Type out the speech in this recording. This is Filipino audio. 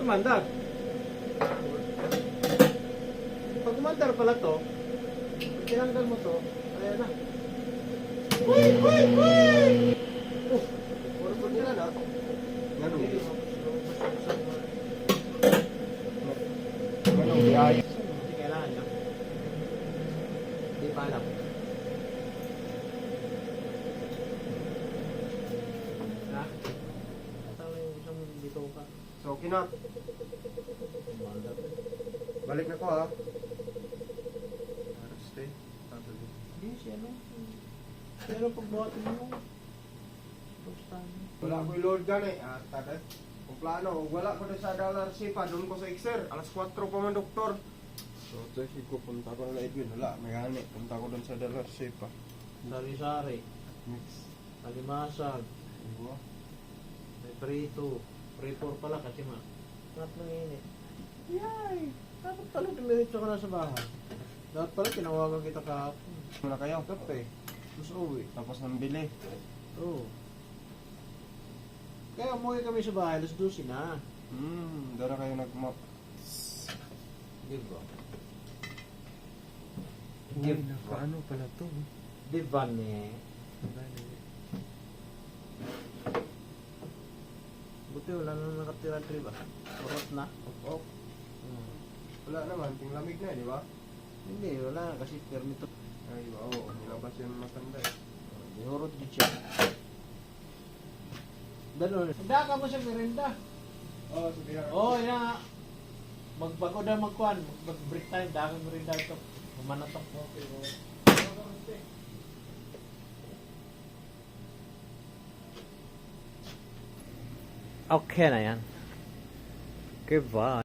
Kumandar. Pag kumandar pala to, pag tinanggal mo to, ayan na. Uy! Uy! Uy! Puro nila na. Ganun. Ganun. Ganun, biyaya. Hindi kailangan niya. Hindi pa alam. Ha? Tama yung isang dito ka. So, okay na. Balik na ko ha. Stay. Hindi siya ano. Pero pagbuhatin mo. Pustahan. Wala ko yung Lord gani. Tagat. Kung plano, wala ko na sa dollar sipa. Doon ko sa Exer. Alas 4 pa man, doktor. So, kasi ko punta ko na Edwin. Wala, may gani. Punta ko doon sa dollar sipa. Sari-sari. Mix. Alimasag. Diba? May prito. Pre-4 pala kasi sarap ng init. Yay! Dapat pala dumiretso ka na sa bahay. Dapat pala tinawagan kita kahapon. Muna kayo. Kape. Tapos uwi. Tapos nang bili. Oo. Kaya umuwi kami sa bahay, alas 12 na. Dara kayo nagmap. Di ba? Uy, paano pala to? Di ba ne? Buti wala na nakatira ba? Kurot na. Oh, wala naman. Tinglamig na, di ba? Hindi, wala na kasi permito. Ay, oo. Nilabas yung matanda eh. Dihurot di siya. Danon. Handa ka mo sa merinda. Oo, sige na. Oo, ina. Magbago na magkuhan. Mag-break time. Dami merinda ito. Mamanatok. Okay. Okay na yan. Goodbye.